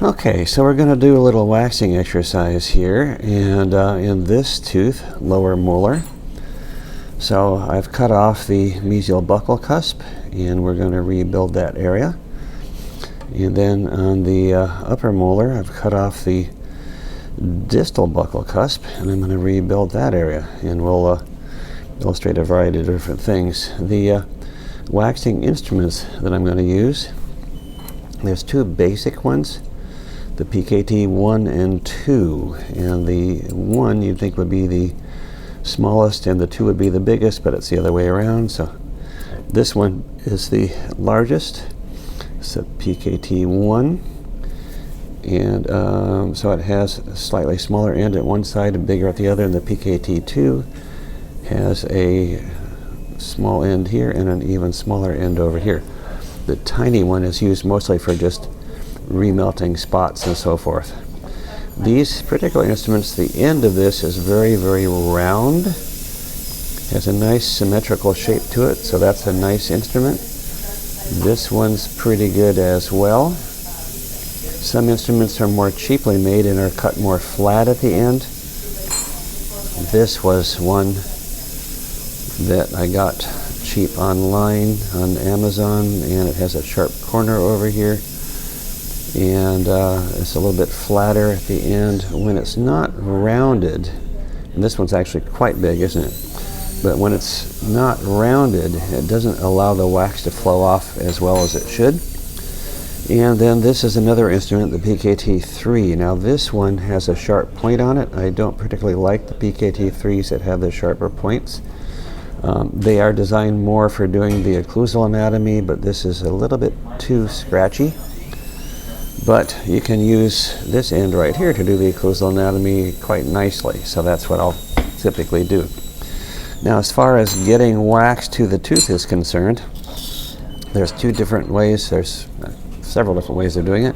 Okay, so we're going to do a little waxing exercise here, and in this tooth, lower molar. So I've cut off the mesial buccal cusp, and we're going to rebuild that area. And then on the upper molar, I've cut off the distal buccal cusp, and I'm going to rebuild that area. And we'll illustrate a variety of different things. The waxing instruments that I'm going to use, there's two basic ones. The PKT 1 and 2, and the 1 you'd think would be the smallest and the 2 would be the biggest, but it's the other way around. So this one is the largest. It's the PKT 1, and so it has a slightly smaller end at one side and bigger at the other, and the PKT 2 has a small end here and an even smaller end over here. The tiny one is used mostly for just remelting spots and so forth. These particular instruments, the end of this is very, very round. Has a nice symmetrical shape to it, so that's a nice instrument. This one's pretty good as well. Some instruments are more cheaply made and are cut more flat at the end. This was one that I got cheap online on Amazon, and it has a sharp corner over here. And it's a little bit flatter at the end. When it's not rounded, and this one's actually quite big, isn't it? But when it's not rounded, it doesn't allow the wax to flow off as well as it should. And then this is another instrument, the PKT 3. Now this one has a sharp point on it. I don't particularly like the PKT 3s that have the sharper points. They are designed more for doing the occlusal anatomy, but this is a little bit too scratchy. But you can use this end right here to do the occlusal anatomy quite nicely, so that's what I'll typically do. Now, as far as getting wax to the tooth is concerned, there's two different ways. There's several different ways of doing it.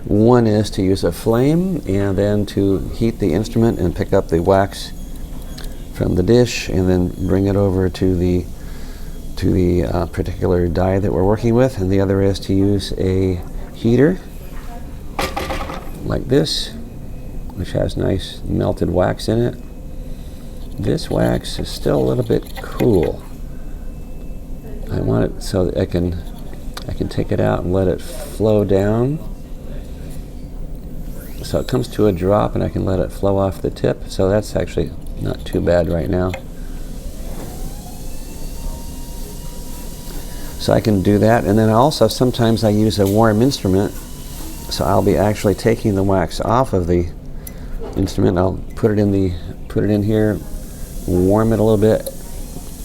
One is to use a flame and then to heat the instrument and pick up the wax from the dish and then bring it over to the particular die that we're working with. And the other is to use a heater like this, which has nice melted wax in it. This wax is still a little bit cool. I want it so that I can take it out and let it flow down. So it comes to a drop and I can let it flow off the tip. So that's actually not too bad right now. So I can do that, and then also sometimes I use a warm instrument. So I'll be actually taking the wax off of the instrument. I'll put it in here, warm it a little bit,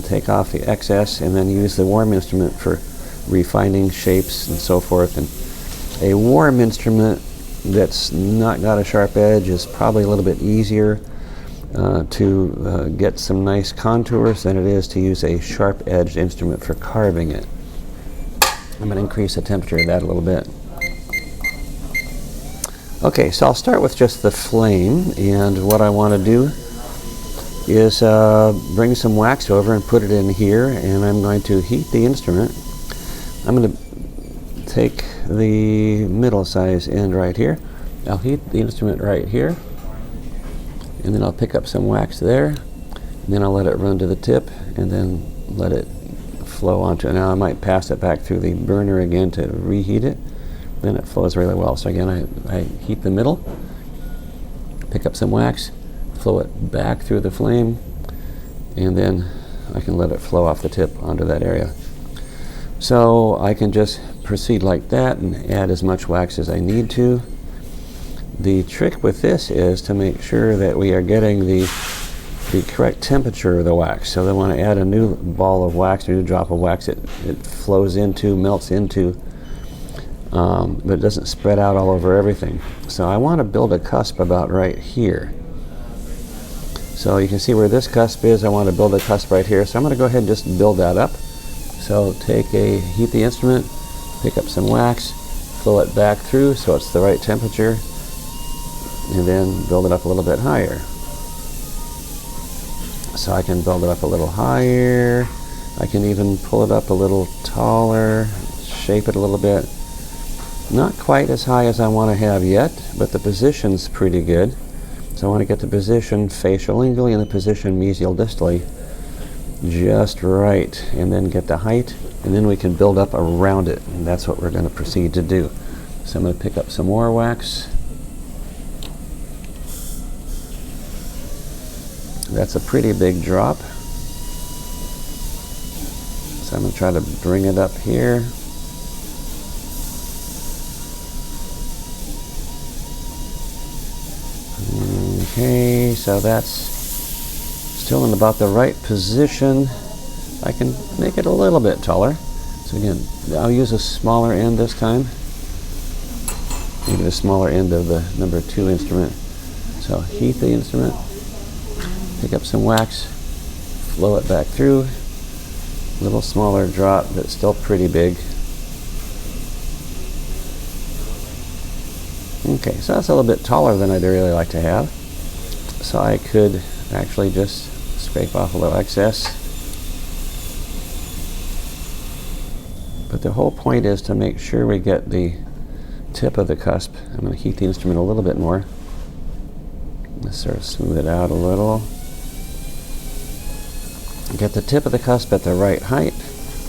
take off the excess, and then use the warm instrument for refining shapes and so forth. And a warm instrument that's not got a sharp edge is probably a little bit easier to get some nice contours than it is to use a sharp-edged instrument for carving it. I'm going to increase the temperature of that a little bit. Okay, so I'll start with just the flame, and what I want to do is bring some wax over and put it in here, and I'm going to heat the instrument. I'm going to take the middle size end right here. I'll heat the instrument right here, and then I'll pick up some wax there, and then I'll let it run to the tip, and then let it flow onto it. Now I might pass it back through the burner again to reheat it. Then it flows really well. So again, I heat the middle, pick up some wax, flow it back through the flame, and then I can let it flow off the tip onto that area. So I can just proceed like that and add as much wax as I need to. The trick with this is to make sure that we are getting the correct temperature of the wax. So then when I add a new ball of wax, a new drop of wax, it flows into, melts into, but it doesn't spread out all over everything. So I want to build a cusp about right here. So you can see where this cusp is. I want to build a cusp right here. So I'm going to go ahead and just build that up. So heat the instrument, pick up some wax, flow it back through so it's the right temperature, and then build it up a little bit higher. So I can build it up a little higher. I can even pull it up a little taller, shape it a little bit. Not quite as high as I want to have yet, but the position's pretty good. So I want to get the position facial-lingually and the position mesial-distally just right, and then get the height, and then we can build up around it, and that's what we're going to proceed to do. So I'm going to pick up some more wax. That's a pretty big drop. So I'm going to try to bring it up here. Okay, so that's still in about the right position. I can make it a little bit taller. So again, I'll use a smaller end this time. Maybe the smaller end of the number 2 instrument. So heat the instrument, pick up some wax, flow it back through. A little smaller drop, but still pretty big. Okay, so that's a little bit taller than I'd really like to have. So I could actually just scrape off a little excess. But the whole point is to make sure we get the tip of the cusp. I'm going to heat the instrument a little bit more. Let's sort of smooth it out a little. Get the tip of the cusp at the right height,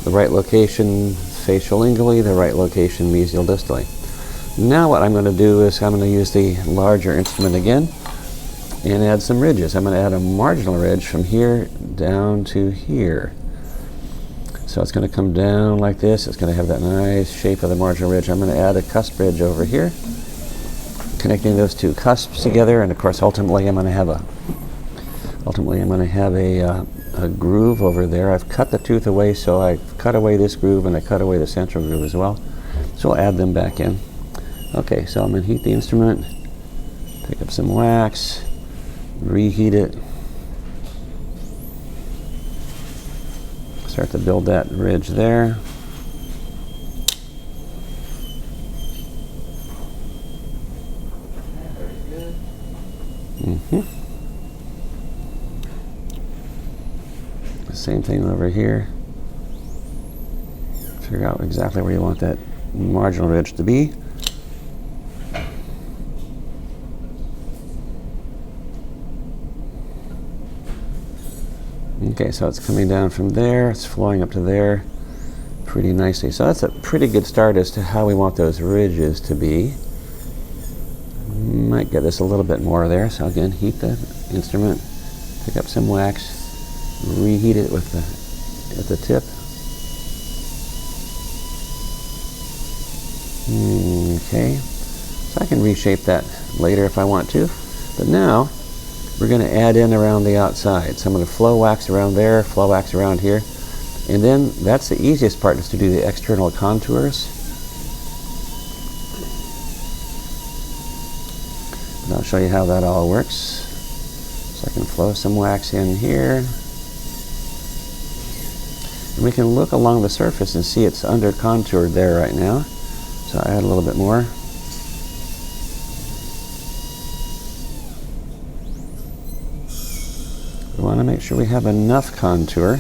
the right location facial-lingually, the right location mesial-distally. Now what I'm going to do is I'm going to use the larger instrument again and add some ridges. I'm going to add a marginal ridge from here down to here. So it's going to come down like this. It's going to have that nice shape of the marginal ridge. I'm going to add a cusp ridge over here, connecting those two cusps together, and of course ultimately I'm going to have a groove over there. I've cut the tooth away, so I've cut away this groove and I cut away the central groove as well. So we'll add them back in. Okay, so I'm going to heat the instrument, pick up some wax, reheat it, start to build that ridge there. Same thing over here. Figure out exactly where you want that marginal ridge to be. Okay, so it's coming down from there, it's flowing up to there pretty nicely. So that's a pretty good start as to how we want those ridges to be. Might get this a little bit more there, so again, heat the instrument, pick up some wax, reheat it with the tip. Okay, so I can reshape that later if I want to, but now we're going to add in around the outside. So I'm going to flow wax around there, flow wax around here, and then that's the easiest part, is to do the external contours. And I'll show you how that all works. So I can flow some wax in here. And we can look along the surface and see it's under contoured there right now. So I add a little bit more. We want to make sure we have enough contour,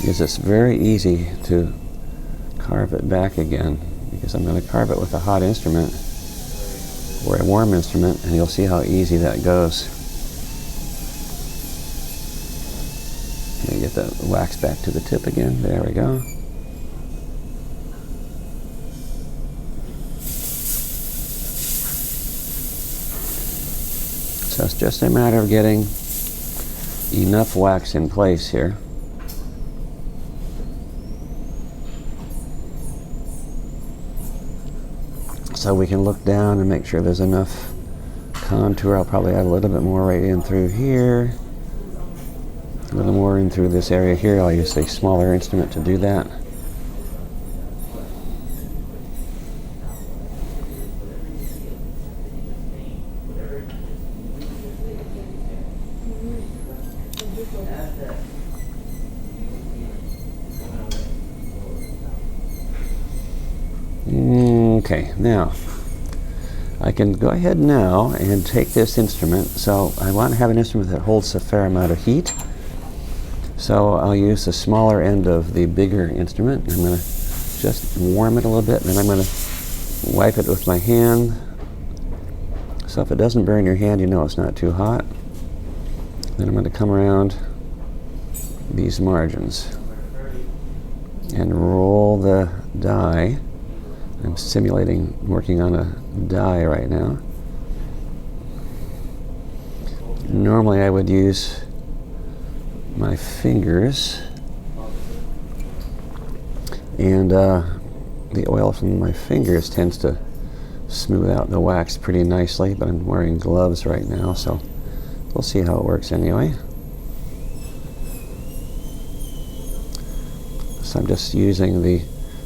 because it's very easy to carve it back again, because I'm going to carve it with a hot instrument or a warm instrument, and you'll see how easy that goes. Okay, get the wax back to the tip again. There we go. So it's just a matter of getting enough wax in place here. So we can look down and make sure there's enough contour. I'll probably add a little bit more right in through here. A little more in through this area here. I'll use a smaller instrument to do that. Okay, now I can go ahead now and take this instrument. So I want to have an instrument that holds a fair amount of heat. So I'll use the smaller end of the bigger instrument. I'm going to just warm it a little bit, and then I'm going to wipe it with my hand. So if it doesn't burn your hand, you know it's not too hot. Then I'm going to come around these margins and roll the die. I'm simulating working on a die right now. Normally I would use my fingers, and the oil from my fingers tends to smooth out the wax pretty nicely, but I'm wearing gloves right now, so we'll see how it works anyway. So I'm just using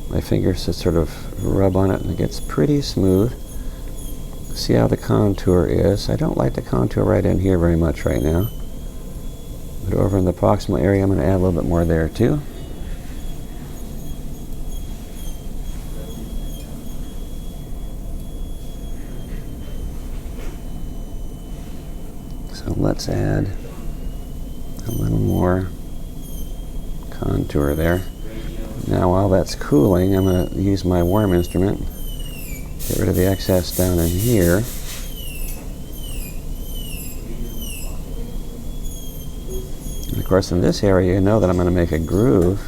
my fingers to sort of rub on it, and it gets pretty smooth. See how the contour is. I don't like the contour right in here very much right now, but over in the proximal area I'm going to add a little bit more there too. So let's add a little more contour there. Now while that's cooling, I'm going to use my worm instrument, get rid of the excess down in here. And of course in this area you know that I'm going to make a groove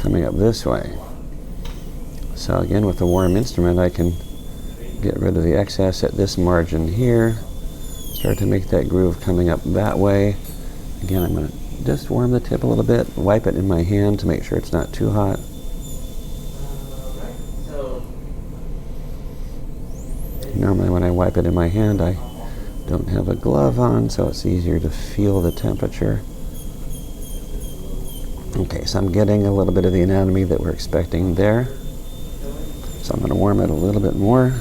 coming up this way. So again, with the worm instrument I can get rid of the excess at this margin here, start to make that groove coming up that way. Again, I'm going to just warm the tip a little bit, wipe it in my hand to make sure it's not too hot. Normally when I wipe it in my hand I don't have a glove on, so it's easier to feel the temperature. Okay, so I'm getting a little bit of the anatomy that we're expecting there. So I'm going to warm it a little bit more.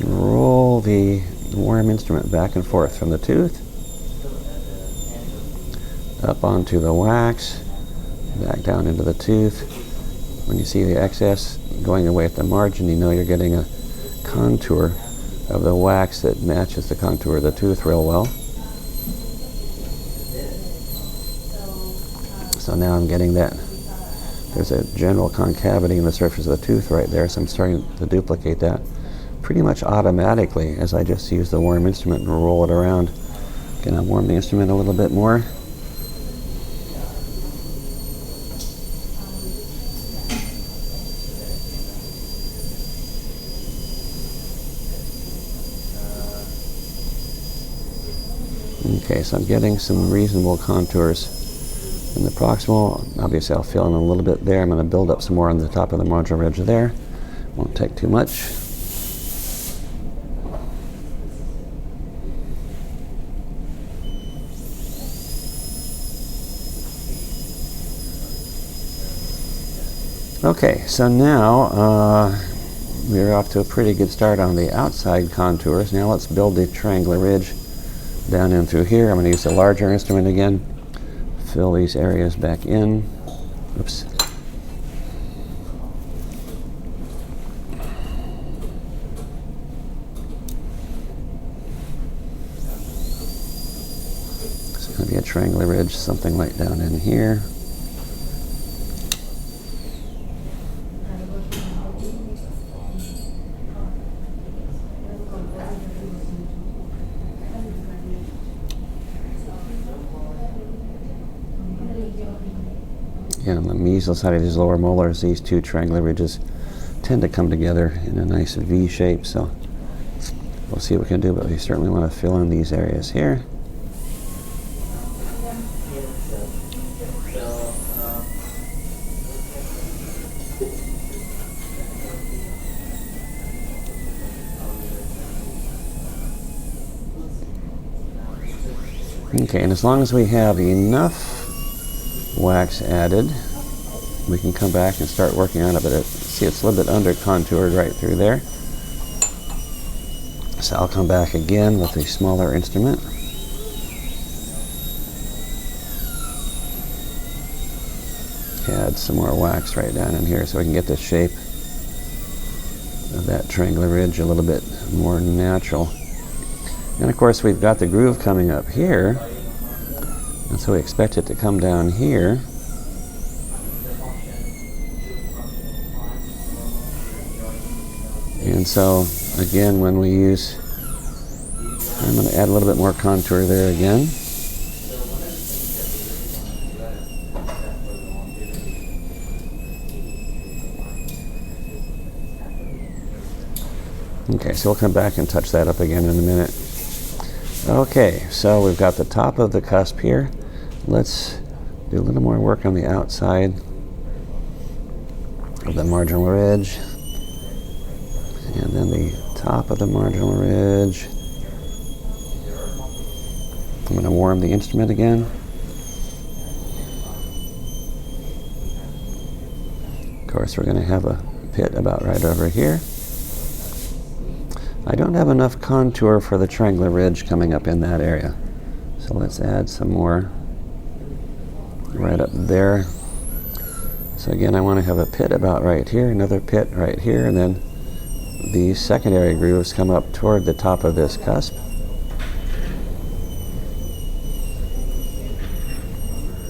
Roll the worm instrument back and forth from the tooth up onto the wax, back down into the tooth. When you see the excess going away at the margin, you know you're getting a contour of the wax that matches the contour of the tooth real well. So now I'm getting that. There's a general concavity in the surface of the tooth right there, so I'm starting to duplicate that pretty much automatically as I just use the worm instrument and roll it around. Can I warm the instrument a little bit more? Okay, so I'm getting some reasonable contours in the proximal. Obviously I'll fill in a little bit there. I'm going to build up some more on the top of the marginal ridge there. Won't take too much. Okay, so now we're off to a pretty good start on the outside contours. Now let's build the triangular ridge down in through here. I'm going to use a larger instrument again. Fill these areas back in. Oops. It's going to be a triangular ridge, something like down in here. And on the mesial side of these lower molars, these two triangular ridges tend to come together in a nice V shape, so we'll see what we can do, but we certainly want to fill in these areas here. Okay, and as long as we have enough wax added, we can come back and start working on it, but see it's a little bit under contoured right through there. So I'll come back again with a smaller instrument. Add some more wax right down in here so we can get the shape of that triangular ridge a little bit more natural. And of course we've got the groove coming up here, and so we expect it to come down here. And so, again, when we use, I'm going to add a little bit more contour there again. Okay, so we'll come back and touch that up again in a minute. Okay, so we've got the top of the cusp here. Let's do a little more work on the outside of the marginal ridge. And then the top of the marginal ridge. I'm going to warm the instrument again. Of course, we're going to have a pit about right over here. I don't have enough contour for the triangular ridge coming up in that area. So let's add some more right up there. So again, I want to have a pit about right here, another pit right here, and then the secondary grooves come up toward the top of this cusp.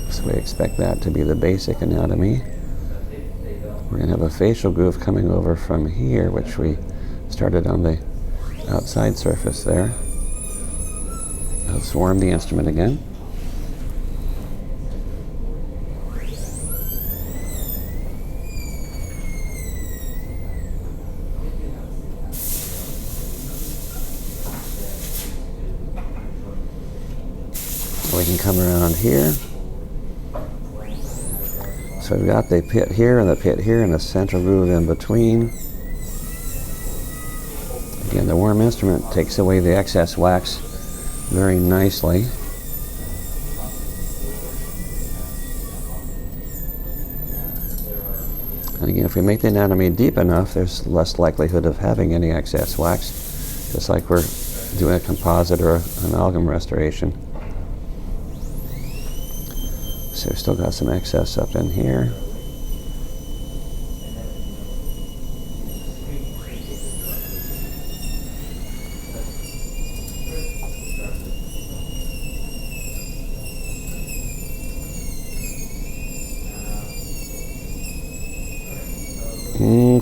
So we expect that to be the basic anatomy. We're going to have a facial groove coming over from here, which we started on the outside surface there. Let's warm the instrument again. We can come around here. So we've got the pit here and the pit here and a central groove in between. Again, the warm instrument takes away the excess wax very nicely. And again, if we make the anatomy deep enough, there's less likelihood of having any excess wax, just like we're doing a composite or an amalgam restoration. So we've still got some excess up in here.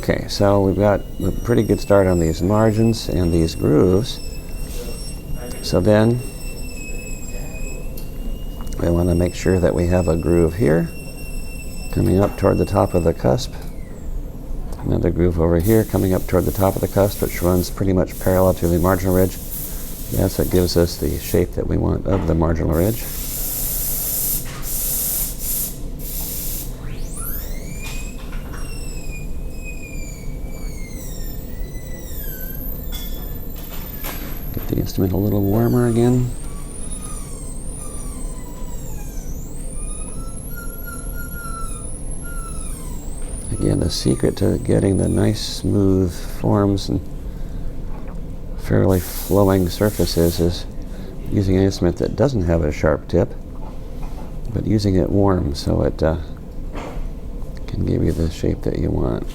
Okay, so we've got a pretty good start on these margins and these grooves. So then we want to make sure that we have a groove here coming up toward the top of the cusp. Another groove over here coming up toward the top of the cusp, which runs pretty much parallel to the marginal ridge. That's what gives us the shape that we want of the marginal ridge. Get the instrument a little warmer again. Again, the secret to getting the nice smooth forms and fairly flowing surfaces is using an instrument that doesn't have a sharp tip, but using it warm so it can give you the shape that you want.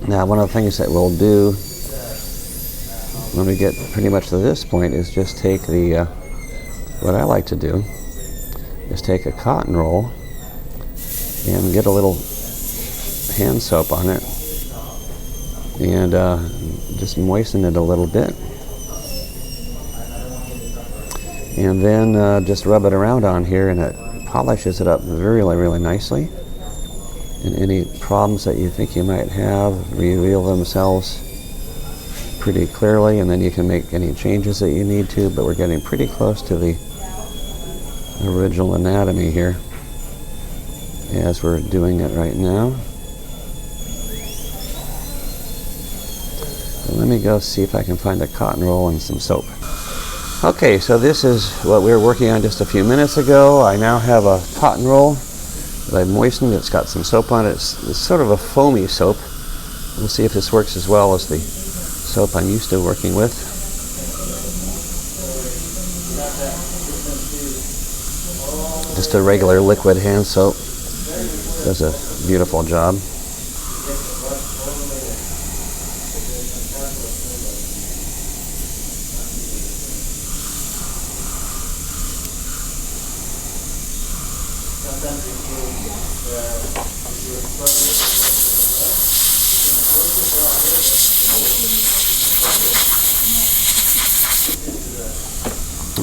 Now, one of the things that we'll do when we get pretty much to this point is just take the, what I like to do is take a cotton roll and get a little hand soap on it and just moisten it a little bit. And then just rub it around on here, and it polishes it up really, really nicely. And any problems that you think you might have reveal themselves pretty clearly, and then you can make any changes that you need to, but we're getting pretty close to the original anatomy here as we're doing it right now. So let me go see if I can find a cotton roll and some soap. Okay, so this is what we were working on just a few minutes ago. I now have a cotton roll that I've moistened. It's got some soap on it. It's sort of a foamy soap. We'll see if this works as well as the soap I'm used to working with. Just a regular liquid hand soap does a beautiful job.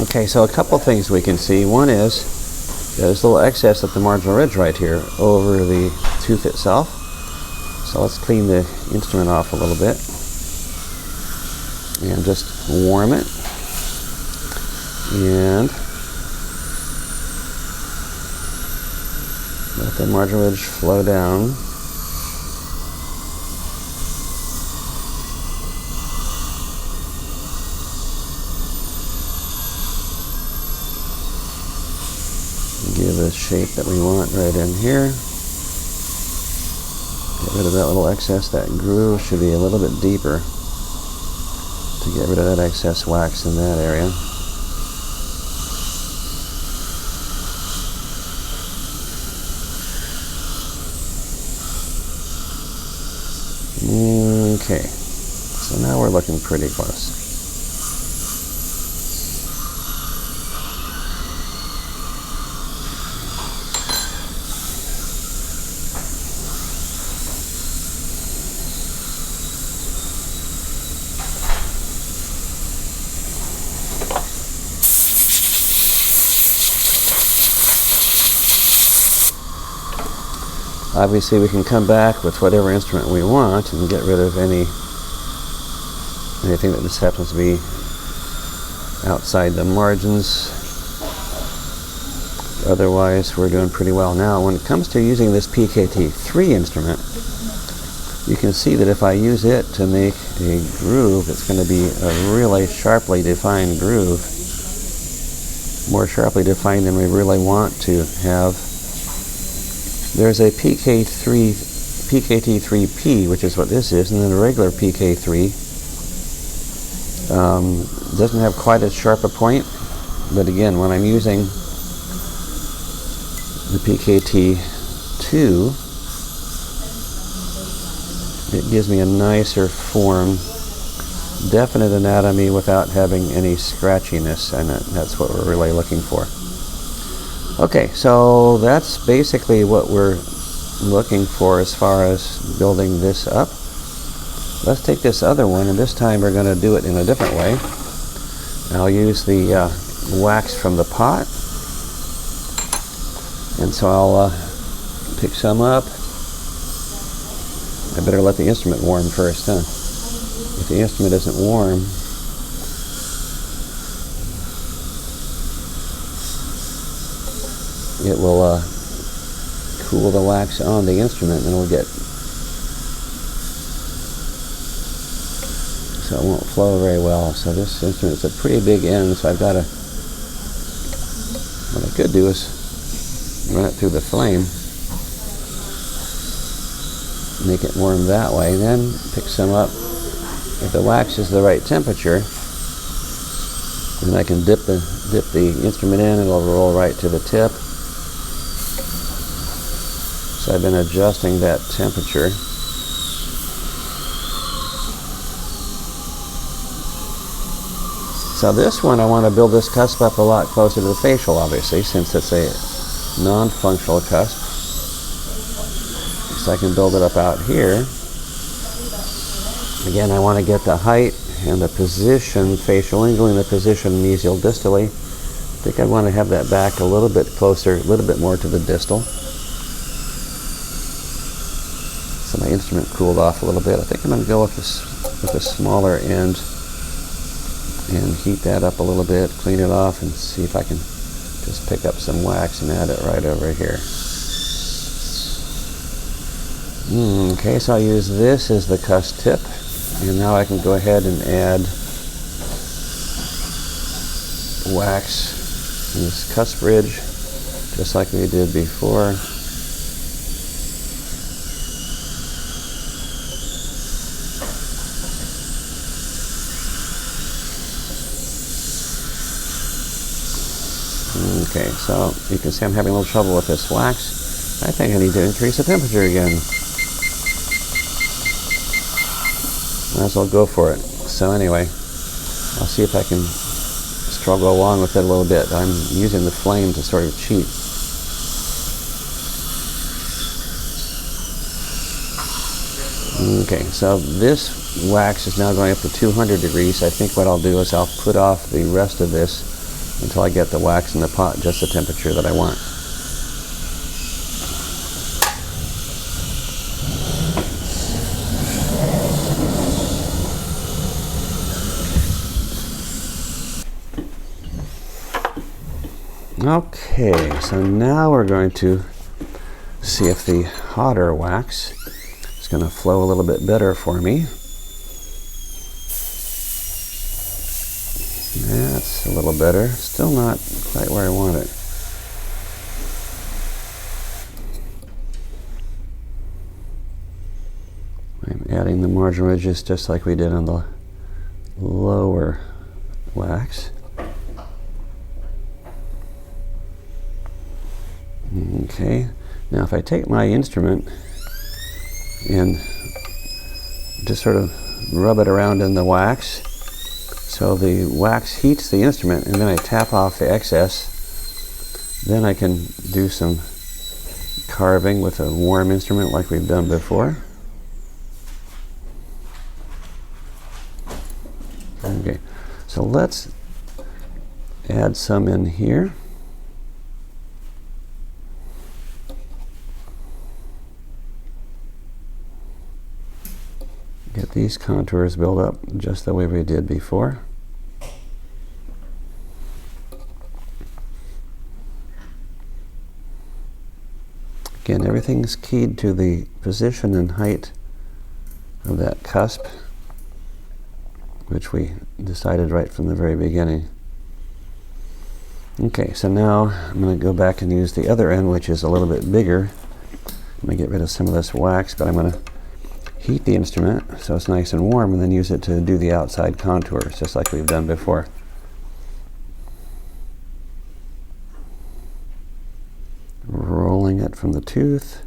Okay, so a couple things we can see. One is there's a little excess at the marginal ridge right here over the tooth itself. So let's clean the instrument off a little bit and just warm it. And let the marginal ridge flow down. Give a shape that we want right in here. Get rid of that little excess. That groove should be a little bit deeper to get rid of that excess wax in that area. Okay, so now we're looking pretty close. Obviously we can come back with whatever instrument we want and get rid of anything that just happens to be outside the margins. Otherwise we're doing pretty well. Now when it comes to using this PKT3 instrument, you can see that if I use it to make a groove, it's going to be a really sharply defined groove, more sharply defined than we really want to have. There's a PKT3P, which is what this is, and then a regular PK3 doesn't have quite as sharp a point, but again, when I'm using the PKT2, it gives me a nicer form, definite anatomy without having any scratchiness, and that's what we're really looking for. Okay, so that's basically what we're looking for as far as building this up. Let's take this other one, and this time we're going to do it in a different way. I'll use the wax from the pot, and so I'll pick some up. I better let the instrument warm first, huh? If the instrument isn't warm, it will cool the wax on the instrument, and it'll get, so it won't flow very well. So this instrument's a pretty big end, so I've got to, what I could do is run it through the flame, make it warm that way, then pick some up. If the wax is the right temperature, then I can dip the instrument in, and it'll roll right to the tip. So I've been adjusting that temperature. So this one, I want to build this cusp up a lot closer to the facial, obviously, since it's a non-functional cusp. So I can build it up out here. Again, I want to get the height and the position facial-lingually and the position mesial distally. I think I want to have that back a little bit closer, a little bit more to the distal. So my instrument cooled off a little bit. I think I'm going to go with this with a smaller end and heat that up a little bit, clean it off, and see if I can just pick up some wax and add it right over here. Okay, so I'll use this as the cusp tip, and now I can go ahead and add wax in this cusp ridge, just like we did before. Okay, so you can see I'm having a little trouble with this wax. I think I need to increase the temperature again. Might as well go for it. So anyway, I'll see if I can struggle along with it a little bit. I'm using the flame to sort of cheat Okay, so this wax is now going up to 200 degrees. I think what I'll do is I'll put off the rest of this until I get the wax in the pot just the temperature that I want. Okay, so now we're going to see if the hotter wax is going to flow a little bit better for me. That's a little better. Still not quite where I want it. I'm adding the marginal ridges just like we did on the lower wax. Okay, now if I take my instrument and just sort of rub it around in the wax, so the wax heats the instrument, and then I tap off the excess, then I can do some carving with a warm instrument like we've done before. Okay, so let's add some in here. Get these contours built up just the way we did before. Again, everything's keyed to the position and height of that cusp, which we decided right from the very beginning. Okay, so now I'm going to go back and use the other end, which is a little bit bigger. I'm going to get rid of some of this wax, but I'm going to heat the instrument so it's nice and warm, and then use it to do the outside contours, just like we've done before. Rolling it from the tooth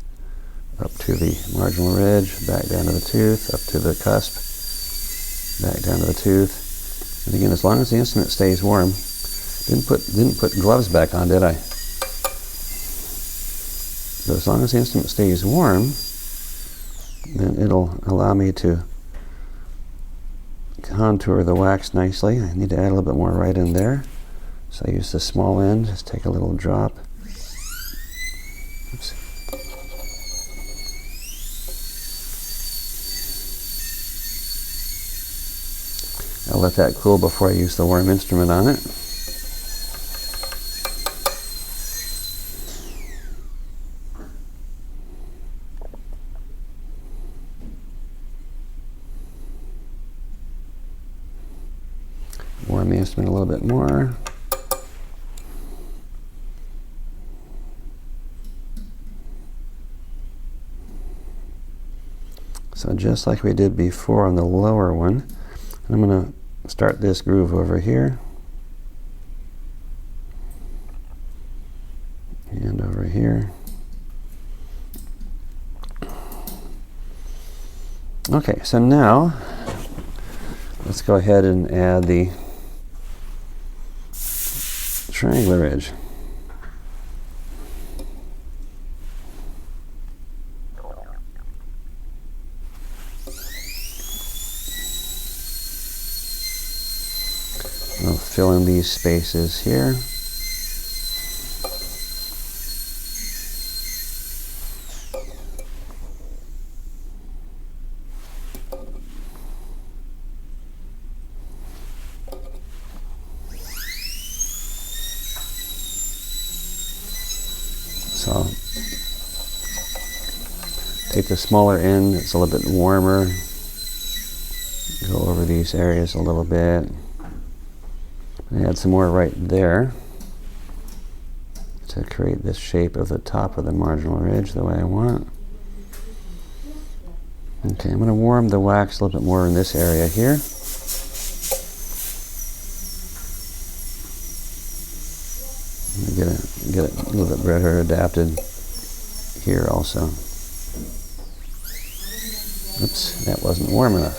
up to the marginal ridge, back down to the tooth, up to the cusp, back down to the tooth. And again, as long as the instrument stays warm. Didn't put gloves back on, did I? But as long as the instrument stays warm, then it'll allow me to contour the wax nicely. I need to add a little bit more right in there. So I use the small end, just take a little drop. Oops. I'll let that cool before I use the warm instrument on it. Warm the instrument a little bit more. So just like we did before on the lower one, I'm going to start this groove over here and over here. Okay, so now let's go ahead and add the triangular ridge. I'll fill in these spaces here. So I'll take the smaller end, it's a little bit warmer, go over these areas a little bit, and add some more right there to create this shape of the top of the marginal ridge the way I want. Okay, I'm going to warm the wax a little bit more in this area here. Get it a little bit better adapted here also. Oops, that wasn't warm enough.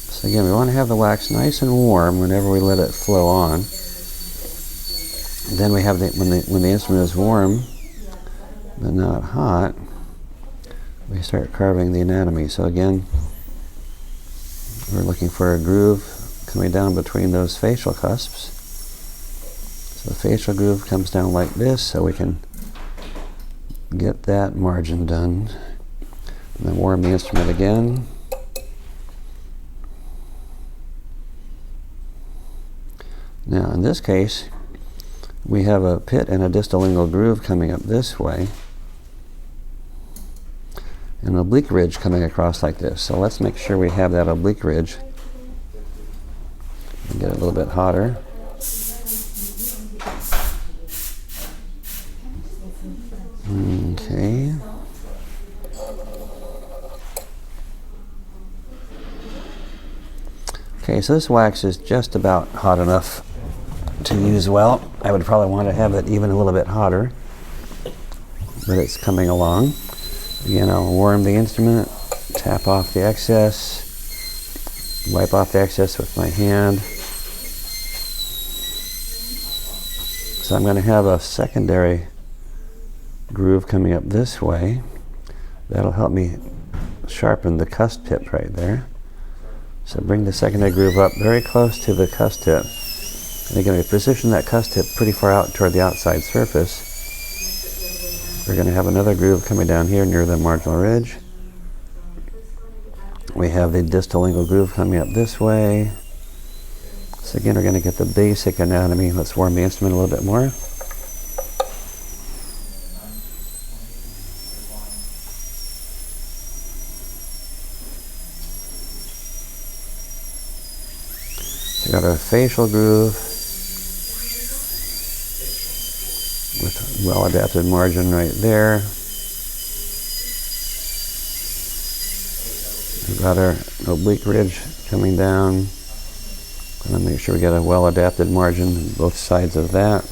So again, we want to have the wax nice and warm whenever we let it flow on. Then we have when the instrument is warm, but not hot, we start carving the anatomy. So again, we're looking for a groove coming down between those facial cusps. So the facial groove comes down like this, so we can get that margin done. And then warm the instrument again. Now in this case, we have a pit and a distal lingual groove coming up this way, and an oblique ridge coming across like this. So let's make sure we have that oblique ridge and get it a little bit hotter. Okay. Okay, so this wax is just about hot enough to use well. I would probably want to have it even a little bit hotter, but it's coming along. Again, I'll warm the instrument, tap off the excess, wipe off the excess with my hand. So I'm going to have a secondary groove coming up this way. That'll help me sharpen the cusp tip right there. So bring the secondary groove up very close to the cusp tip. And again, we position that cusp tip pretty far out toward the outside surface. We're going to have another groove coming down here near the marginal ridge. We have the distal lingual groove coming up this way. So again, we're going to get the basic anatomy. Let's warm the instrument a little bit more. So we got our facial groove with well-adapted margin right there. We've got our oblique ridge coming down. Gonna make sure we get a well-adapted margin on both sides of that.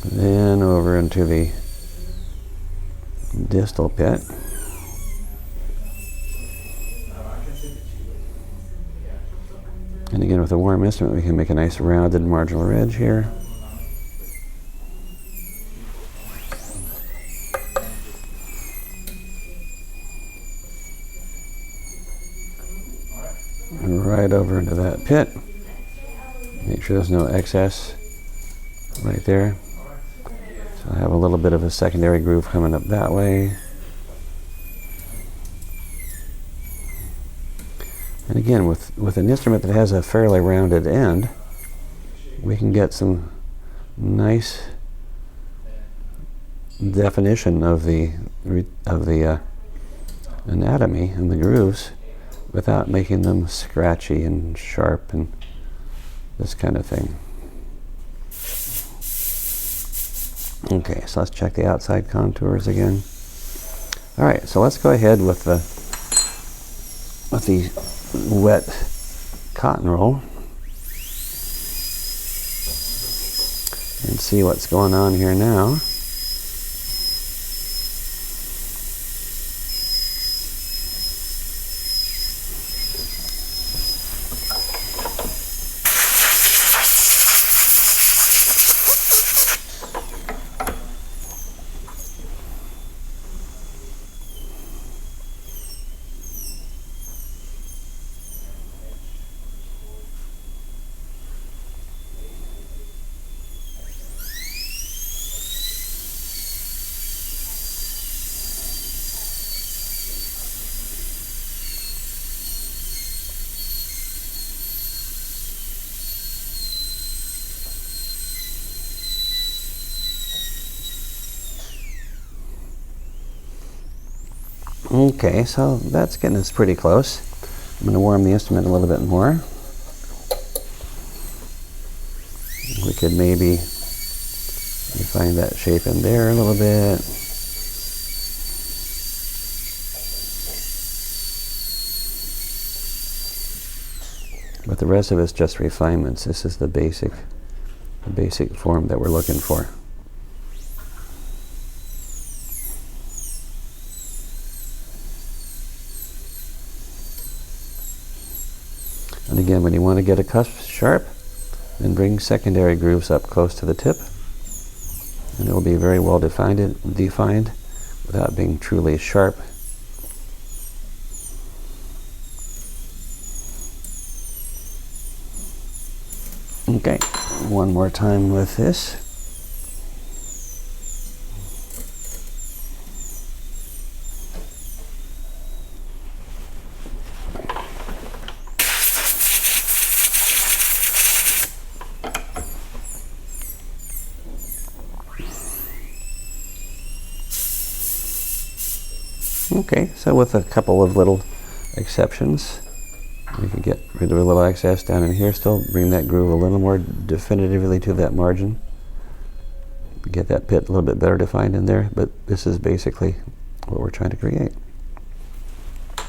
Then over into the distal pit. And again, with a warm instrument, we can make a nice rounded marginal ridge here. And right over into that pit. Make sure there's no excess right there. So I have a little bit of a secondary groove coming up that way. And again, with an instrument that has a fairly rounded end, we can get some nice definition of the anatomy and the grooves without making them scratchy and sharp and this kind of thing. Okay, so let's check the outside contours again. All right, so let's go ahead with the wet cotton roll and see what's going on here now. Okay, so that's getting us pretty close. I'm going to warm the instrument a little bit more. We could maybe refine that shape in there a little bit. But the rest of it's just refinements. This is the basic form that we're looking for. Again, when you want to get a cusp sharp, then bring secondary grooves up close to the tip, and it will be very well defined without being truly sharp. Okay, one more time with this. Okay, so with a couple of little exceptions, we can get rid of a little excess down in here still, bring that groove a little more definitively to that margin, get that pit a little bit better defined in there, but this is basically what we're trying to create.